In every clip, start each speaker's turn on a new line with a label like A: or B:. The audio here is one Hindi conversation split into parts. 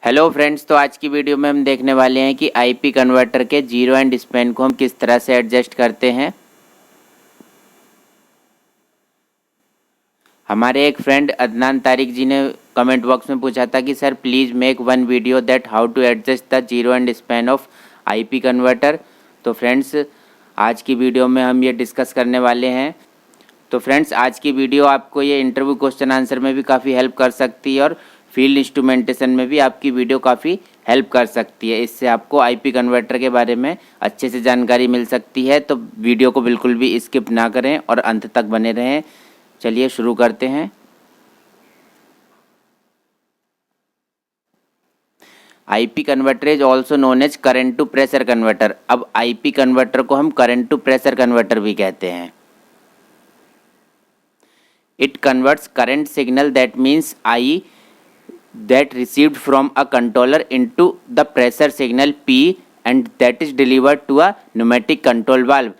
A: हेलो फ्रेंड्स, तो आज की वीडियो में हम देखने वाले हैं कि आईपी कन्वर्टर के जीरो एंड स्पैन को हम किस तरह से एडजस्ट करते हैं। हमारे एक फ्रेंड अदनान तारिक जी ने कमेंट बॉक्स में पूछा था कि sir please make one video that how to adjust the zero and span of IP converter. तो फ्रेंड्स, आज की वीडियो में हम ये डिस्कस करने वाले हैं। तो फ्रेंड्स, आज की वीडियो आपको ये इंटरव्यू क्वेश्चन आंसर में भी काफ़ी हेल्प कर सकती है और फील्ड इंस्ट्रूमेंटेशन में भी आपकी वीडियो काफ़ी हेल्प कर सकती है। इससे आपको आईपी कन्वर्टर के बारे में अच्छे से जानकारी मिल सकती है। तो वीडियो को बिल्कुल भी स्किप ना करें और अंत तक बने रहें। चलिए शुरू करते हैं। IP converter is also known as current to pressure converter. अब आईपी कन्वर्टर को हम करंट टू प्रेशर कन्वर्टर भी कहते हैं। It converts current signal, that means I, that received from a controller into the pressure signal P and that is delivered to a pneumatic control valve।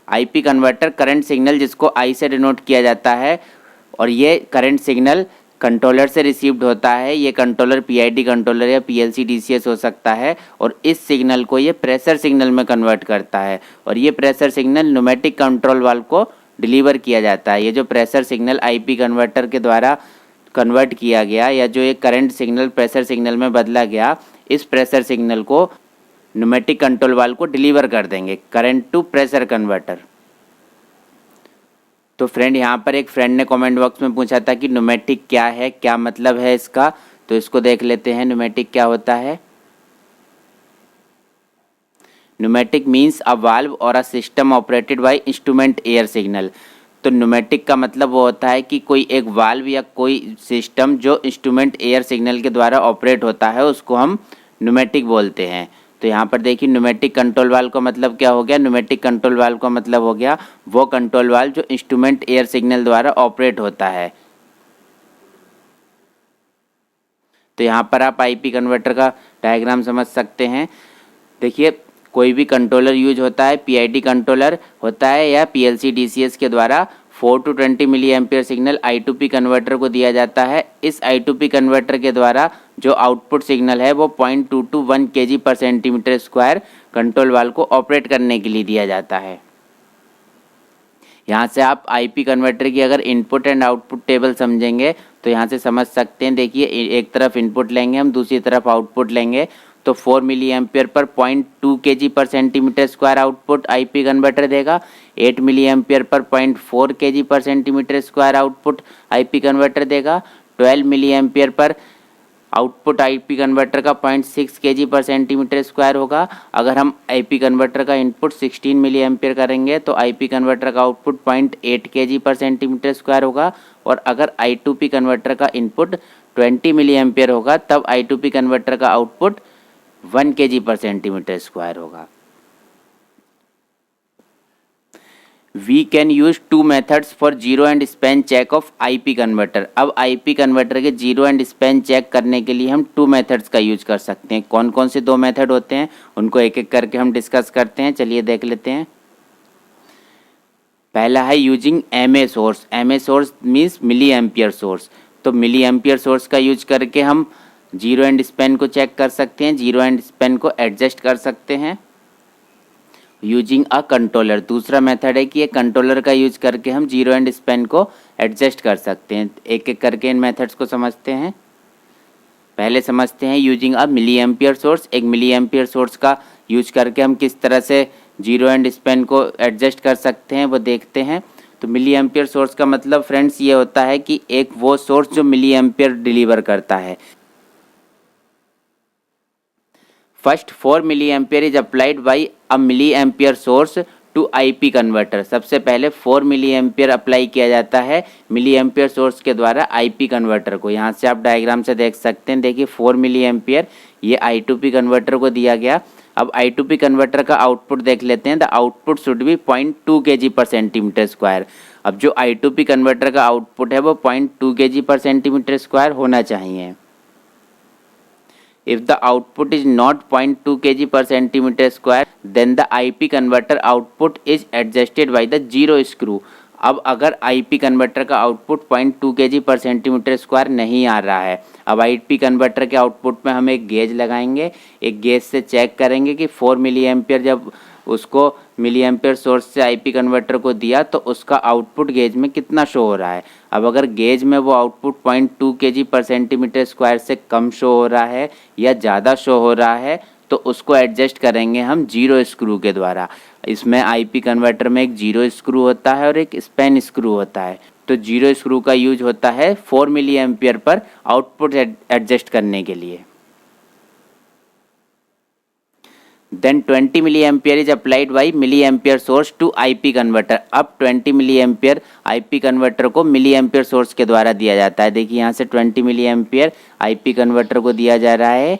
A: IP converter current signal जिसको I से डिनोट किया जाता है और ये करंट सिग्नल कंट्रोलर से रिसीव्ड होता है। ये कंट्रोलर PID कंट्रोलर या PLC DCS हो सकता है और इस सिग्नल को ये प्रेशर सिग्नल में कन्वर्ट करता है और ये pressure signal pneumatic control valve को डिलीवर किया जाता है। ये जो प्रेशर सिग्नल आईपी कन्वर्टर के द्वारा कन्वर्ट किया गया या जो एक करंट सिग्नल प्रेशर सिग्नल में बदला गया, इस प्रेशर सिग्नल को न्यूमेटिक कंट्रोल वाल्व को डिलीवर कर देंगे, करंट टू प्रेशर कन्वर्टर। तो फ्रेंड, यहाँ पर एक फ्रेंड ने कमेंट बॉक्स में पूछा था कि न्यूमेटिक क्या है, क्या मतलब है इसका। तो इसको देख लेते हैं, न्यूमेटिक क्या होता है। न्यूमेटिक मीन्स अ वाल्व और a system operated by instrument air signal. तो न्यूमेटिक का मतलब वो होता है कि कोई एक वाल्व या कोई सिस्टम जो इंस्ट्रूमेंट एयर सिग्नल के द्वारा ऑपरेट होता है उसको हम न्यूमेटिक बोलते हैं। तो यहाँ पर देखिए, न्यूमेटिक कंट्रोल वाल्व का मतलब क्या हो गया। न्यूमेटिक कंट्रोल वाल्व का मतलब हो गया वो कंट्रोल वाल्व जो इंस्ट्रूमेंट एयर सिग्नल द्वारा ऑपरेट होता है। तो यहाँ पर आप आईपी कन्वर्टर का डायग्राम समझ सकते हैं। देखिए, कोई भी कंट्रोलर यूज होता है, PID कंट्रोलर होता है या PLC DCS के द्वारा 4 to 20 milliampere signal I2P converter को दिया जाता है। इस I2P कन्वर्टर के द्वारा जो आउटपुट सिग्नल है वो 0.2 to 1 kg पर सेंटीमीटर स्क्वायर कंट्रोल वाल्व को ऑपरेट करने के लिए दिया जाता है। यहाँ से आप आईपी कन्वर्टर की अगर इनपुट एंड आउटपुट टेबल समझेंगे तो यहाँ से समझ सकते हैं। देखिए, एक तरफ इनपुट लेंगे हम, दूसरी तरफ आउटपुट लेंगे। तो 4 मिली एम्पियर पर 0.2 kg पर centimetre square output IP converter देगा। 8 मिली एम्पियर पर 0.4 kg पर centimetre square output IP converter देगा। 12 मिली एम्पियर पर आउटपुट आईपी कन्वर्टर का 0.6 kg पर सेंटीमीटर स्क्वायर होगा। अगर हम आईपी कन्वर्टर का इनपुट 16 मिली एम्पियर करेंगे तो आईपी कन्वर्टर का आउटपुट 0.8 kg पर सेंटीमीटर स्क्वायर होगा। और अगर I2P कन्वर्टर का इनपुट 20 मिली एम्पियर होगा तब I2P कन्वर्टर का आउटपुट 1 kg पर सेंटीमीटर स्क्वायर होगा। We can use 2 methods for zero and span check of IP converter. अब आईपी कन्वर्टर के जीरो एंड स्पैन चेक करने के लिए हम 2 मेथड्स का यूज कर सकते हैं। कौन कौन से 2 मेथड होते हैं उनको एक एक करके हम डिस्कस करते हैं। चलिए देख लेते हैं। पहला है using MA source. MA source means milliampere source. तो मिली एम्पियर सोर्स का यूज करके हम जीरो एंड स्पैन को चेक कर सकते हैं, जीरो एंड स्पैन को एडजस्ट कर सकते हैं यूजिंग अ कंट्रोलर। दूसरा मेथड है कि ये कंट्रोलर का यूज करके हम जीरो एंड स्पैन को एडजस्ट कर सकते हैं। एक एक करके इन मेथड्स को समझते हैं। पहले समझते हैं using a milliampere source. एक मिली एम्पियर सोर्स का यूज करके हम किस तरह से जीरो एंड स्पैन को एडजस्ट कर सकते हैं वो देखते हैं। तो मिली एम्पियर सोर्स का मतलब फ्रेंड्स ये होता है कि एक वो सोर्स जो मिली एम्पियर डिलीवर करता है। First 4 milliampere is applied by a milliampere source to IP converter. सबसे पहले 4 मिली एम्पियर अप्लाई किया जाता है मिली एम्पियर सोर्स के द्वारा आईपी कन्वर्टर को। यहाँ से आप डायग्राम से देख सकते हैं। देखिए, 4 मिली एम्पियर ये I2P कन्वर्टर को दिया गया। अब I2P कन्वर्टर का आउटपुट देख लेते हैं। The output should be 0.2 kg पर सेंटीमीटर स्क्वायर। अब जो I2P कन्वर्टर का आउटपुट है वो 0.2 kg पर सेंटीमीटर स्क्वायर होना चाहिए। If the output is not 0.2 kg per centimeter square, then the IP converter output is adjusted by the zero screw। अब अगर आईपी कन्वर्टर का आउटपुट 0.2 kg पर सेंटीमीटर स्क्वायर नहीं आ रहा है, अब आईपी कन्वर्टर के आउटपुट में हम एक गेज लगाएंगे, एक गेज से चेक करेंगे कि 4 मिली एम्पियर जब उसको मिली एम्पियर सोर्स से आईपी कन्वर्टर को दिया तो उसका आउटपुट गेज में कितना शो हो रहा है। अब अगर गेज में वो आउटपुट 0.2 kg पर सेंटीमीटर स्क्वायर से कम शो हो रहा है या ज़्यादा शो हो रहा है तो उसको एडजस्ट करेंगे हम जीरो स्क्रू के द्वारा। इसमें आईपी कन्वर्टर में एक जीरो स्क्रू होता है और एक स्पैन स्क्रू होता है। तो जीरो स्क्रू का यूज होता है 4 मिली एम्पियर पर आउटपुट एडजस्ट करने के लिए। Then 20 milliampere is applied by milliampere source to IP converter. अब 20 मिली एम्पियर आईपी कन्वर्टर को मिली एम्पियर सोर्स के द्वारा दिया जाता है। देखिए यहाँ से 20 मिली एम्पियर आईपी कन्वर्टर को दिया जा रहा है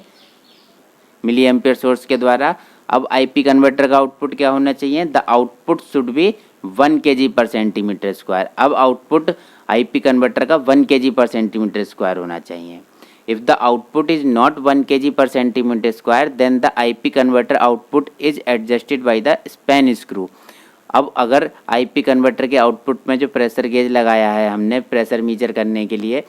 A: मिली एम्पियर सोर्स के द्वारा। अब आईपी कन्वर्टर का आउटपुट क्या होना चाहिए? The output should be 1 kg पर सेंटीमीटर स्क्वायर। अब आउटपुट आईपी कन्वर्टर का 1 kg पर सेंटीमीटर स्क्वायर होना चाहिए। If the output is not 1 kg पर centimetre square then the IP converter output is adjusted by the span screw. अब अगर आईपी कन्वर्टर के आउटपुट में जो प्रेशर गेज लगाया है हमने प्रेशर मीजर करने के लिए,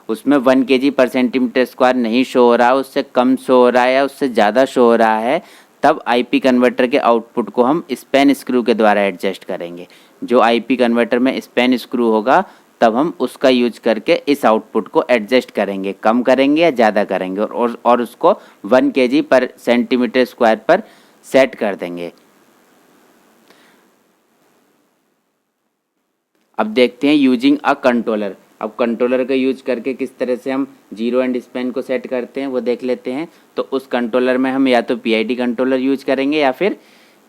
A: उसमें 1 kg पर सेंटीमीटर स्क्वायर नहीं शो हो रहा है, उससे कम शो हो रहा है या उससे ज़्यादा शो हो रहा है, तब आईपी कन्वर्टर के आउटपुट को हम स्पैन स्क्रू के द्वारा एडजस्ट करेंगे। जो आईपी कन्वर्टर में स्पैन स्क्रू होगा तब हम उसका यूज करके इस आउटपुट को एडजस्ट करेंगे, कम करेंगे या ज़्यादा करेंगे और उसको 1 kg पर सेंटीमीटर स्क्वायर पर सेट कर देंगे। अब देखते हैं यूजिंग अ कंट्रोलर। अब कंट्रोलर का यूज करके किस तरह से हम जीरो एंड स्पैन को सेट करते हैं वो देख लेते हैं। तो उस कंट्रोलर में हम या तो पीआईडी कंट्रोलर यूज करेंगे या फिर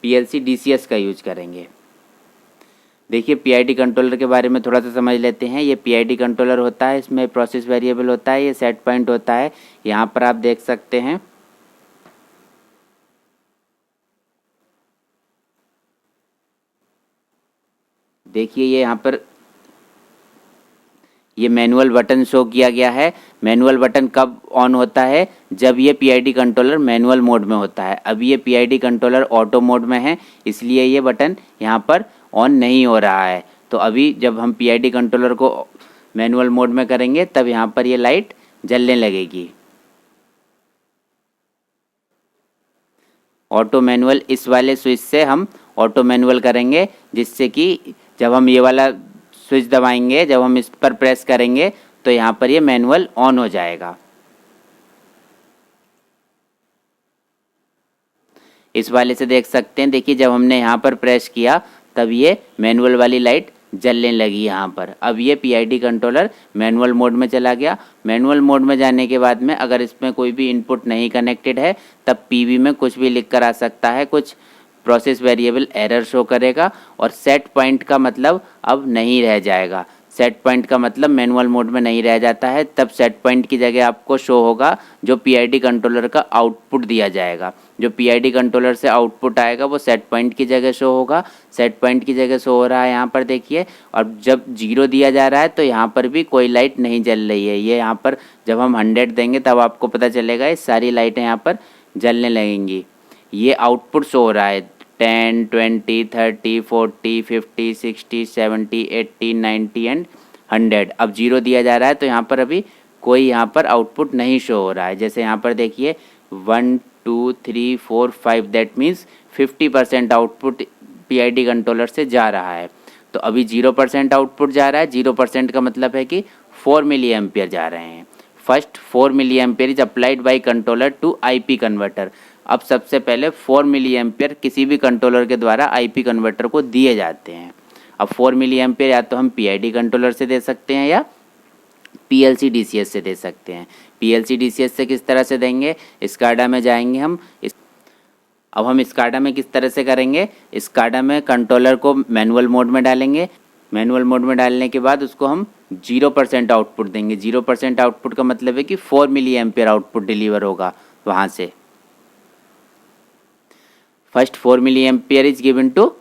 A: पीएलसी डीसीएस का यूज करेंगे। देखिए पीआईडी कंट्रोलर के बारे में थोड़ा सा समझ लेते हैं। ये पीआईडी कंट्रोलर होता है, इसमें प्रोसेस वेरिएबल होता है, ये सेट पॉइंट होता है। यहाँ पर आप देख सकते हैं देखिए ये यहाँ पर ये मैनुअल बटन शो किया गया है। मैनुअल बटन कब ऑन होता है? जब ये पीआईडी कंट्रोलर मैनुअल मोड में होता है। अब ये पीआईडी कंट्रोलर ऑटो मोड में है इसलिए ये बटन यहाँ पर ऑन नहीं हो रहा है। तो अभी जब हम पीआईडी कंट्रोलर को मैनुअल मोड में करेंगे तब यहाँ पर ये लाइट जलने लगेगी। ऑटो मैनुअल इस वाले स्विच से हम ऑटो मैनुअल करेंगे, जिससे कि जब हम ये वाला स्विच दबाएंगे, जब हम इस पर प्रेस करेंगे तो यहाँ पर ये मैनुअल ऑन हो जाएगा। इस वाले से देख सकते हैं, देखिए जब हमने यहाँ पर प्रेस किया तब ये मैनुअल वाली लाइट जलने लगी यहाँ पर। अब ये पीआईडी कंट्रोलर मैनुअल मोड में चला गया। मैनुअल मोड में जाने के बाद में अगर इसमें कोई भी इनपुट नहीं कनेक्टेड है तब पीवी में कुछ भी लिख कर आ सकता है, कुछ प्रोसेस वेरिएबल एरर शो करेगा और सेट पॉइंट का मतलब अब नहीं रह जाएगा। सेट पॉइंट का मतलब मैनुअल मोड में नहीं रह जाता है, तब सेट पॉइंट की जगह आपको शो होगा जो पीआईडी कंट्रोलर का आउटपुट दिया जाएगा। जो पीआईडी कंट्रोलर से आउटपुट आएगा वो सेट पॉइंट की जगह शो होगा। सेट पॉइंट की जगह शो हो रहा है यहाँ पर देखिए। और जब जीरो दिया जा रहा है तो यहाँ पर भी कोई लाइट नहीं जल रही है। ये यहाँ पर जब हम 100 देंगे तब आपको पता चलेगा ये सारी लाइटें यहाँ पर जलने लगेंगी। ये आउटपुट शो हो रहा है 10, 20, 30, 40, 50, 60, 70, 80, 90 एंड 100। अब जीरो दिया जा रहा है तो यहाँ पर अभी कोई यहाँ पर आउटपुट नहीं शो हो रहा है। जैसे यहाँ पर देखिए 1, 2, 3, 4, 5 that means 50% output PID controller से जा रहा है। तो अभी 0% आउटपुट जा रहा है। 0% का मतलब है कि 4 मिली एम्पियर जा रहे हैं। First 4 milliampere is applied by controller to IP converter. अब सबसे पहले 4 मिली एम्पियर किसी भी कंट्रोलर के द्वारा आईपी कन्वर्टर को दिए जाते हैं। अब 4 मिली एम्पियर या तो हम पीआईडी कंट्रोलर से दे सकते हैं या पीएलसी डीसीएस से दे सकते हैं। पीएलसी डीसीएस से किस तरह से देंगे? स्काडा में जाएंगे हम। अब हम स्काडा में किस तरह से करेंगे? स्काडा में कंट्रोलर को मैनुअल मोड में डालेंगे। मैनुअल मोड में डालने के बाद उसको हम 0% आउटपुट देंगे। 0% आउटपुट का मतलब है कि 4 मिली एम्पियर आउटपुट डिलीवर होगा वहाँ से। First 4 milliampere is given to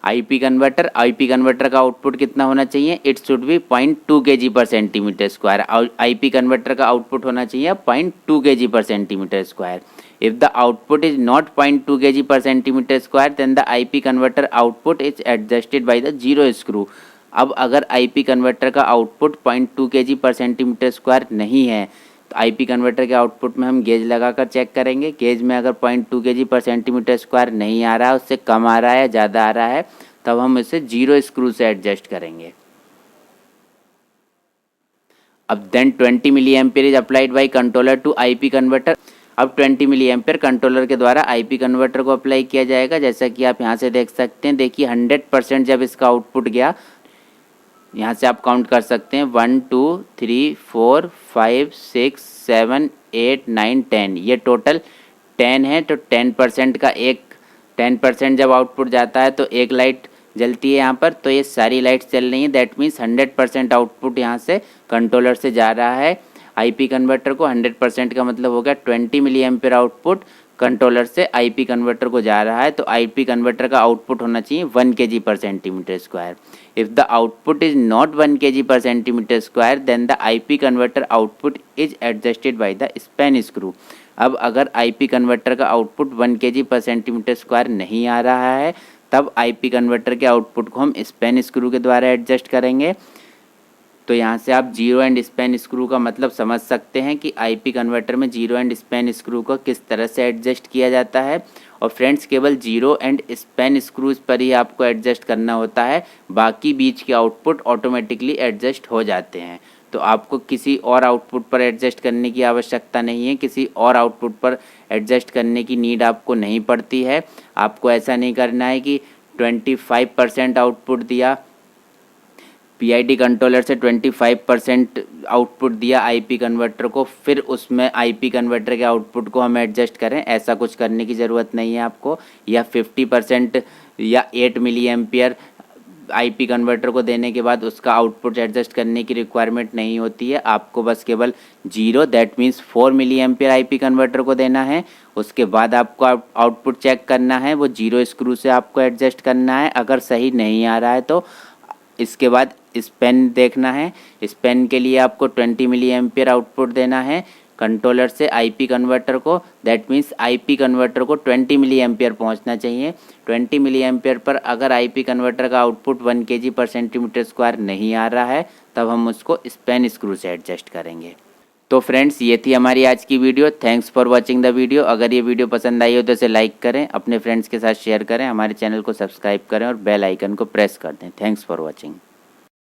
A: IP converter का आउटपुट कितना होना चाहिए? इट शुड बी 0.2 kg पर सेंटीमीटर स्क्वायर। आईपी कन्वर्टर का आउटपुट होना चाहिए 0.2 kg पर centimetre square. If the output is not 0.2 kg पर centimetre square then the IP converter output is adjusted by the zero screw. अब अगर आईपी कन्वर्टर का आउटपुट 0.2 kg पर सेंटीमीटर स्क्वायर नहीं है तो आईपी कन्वर्टर के आउटपुट में हम गेज लगाकर चेक करेंगे। गेज में अगर 0.2 kg पर सेंटीमीटर स्क्वायर नहीं आ रहा है, उससे कम आ रहा है, ज़्यादा आ रहा है, तब हम इसे जीरो स्क्रू से एडजस्ट करेंगे। अब then 20 milliampere is applied by controller to IP converter. अब 20 मिली एम्पियर कंट्रोलर के द्वारा आईपी कन्वर्टर को अप्लाई किया जाएगा। जैसा कि आप यहाँ से देख सकते हैं, देखिए 100% जब इसका आउटपुट गया, यहाँ से आप काउंट कर सकते हैं 1 2 3 4 5 6 7 8 9 10, ये टोटल 10 है। तो 10% का 10% जब आउटपुट जाता है तो एक लाइट जलती है यहाँ पर, तो ये सारी लाइट्स चल रही हैं। दैट मीन्स 100% आउटपुट यहाँ से कंट्रोलर से जा रहा है आईपी कन्वर्टर को। 100% का मतलब हो गया 20 मिली एम्पियर आउटपुट कंट्रोलर से आईपी कन्वर्टर को जा रहा है। तो आईपी कन्वर्टर का आउटपुट होना चाहिए 1 kg पर centimetre square. If the output is not 1 kg पर centimetre square then the IP converter output is adjusted by the span screw. अब अगर आईपी कन्वर्टर का आउटपुट 1 kg पर सेंटीमीटर स्क्वायर नहीं आ रहा है, तब आईपी कन्वर्टर के आउटपुट को हम स्पैन स्क्रू के द्वारा एडजस्ट करेंगे। तो यहाँ से आप जीरो एंड स्पैन स्क्रू का मतलब समझ सकते हैं कि आईपी कन्वर्टर में जीरो एंड स्पैन स्क्रू को किस तरह से एडजस्ट किया जाता है। और फ्रेंड्स, केवल जीरो एंड स्पैन स्क्रूज पर ही आपको एडजस्ट करना होता है, बाकी बीच के आउटपुट ऑटोमेटिकली एडजस्ट हो जाते हैं। तो आपको किसी और आउटपुट पर एडजस्ट करने की आवश्यकता नहीं है, किसी और आउटपुट पर एडजस्ट करने की नीड आपको नहीं पड़ती है। आपको ऐसा नहीं करना है कि 25% आउटपुट दिया, पीआईडी कंट्रोलर से 25% आउटपुट दिया आईपी कन्वर्टर को, फिर उसमें आईपी कन्वर्टर के आउटपुट को हम एडजस्ट करें, ऐसा कुछ करने की ज़रूरत नहीं है आपको। या 50% या 8 मिली एम्पियर आईपी कन्वर्टर को देने के बाद उसका आउटपुट एडजस्ट करने की रिक्वायरमेंट नहीं होती है। आपको बस केवल zero, that means 4 milliampere IP converter को देना है। उसके बाद आपको आउटपुट चेक करना है, वो जीरो स्क्रू से आपको एडजस्ट करना है। अगर सही नहीं आ रहा है तो इसके बाद स्पैन देखना है। स्पैन के लिए आपको 20 मिली एम्पियर आउटपुट देना है कंट्रोलर से आईपी कन्वर्टर को। दैट मीन्स आईपी कन्वर्टर को 20 मिली एम्पियर पहुँचना चाहिए। 20 मिली एम्पियर पर अगर आईपी कन्वर्टर का आउटपुट 1 kg पर सेंटीमीटर स्क्वायर नहीं आ रहा है, तब हम उसको स्पैन स्क्रू से एडजस्ट करेंगे। तो फ्रेंड्स, ये थी हमारी आज की video. Thanks for watching the video. अगर ये वीडियो पसंद आई हो तो इसे लाइक करें, अपने फ्रेंड्स के साथ शेयर करें, हमारे चैनल को सब्सक्राइब करें और बेल आइकन को प्रेस कर दें। Thanks for watching.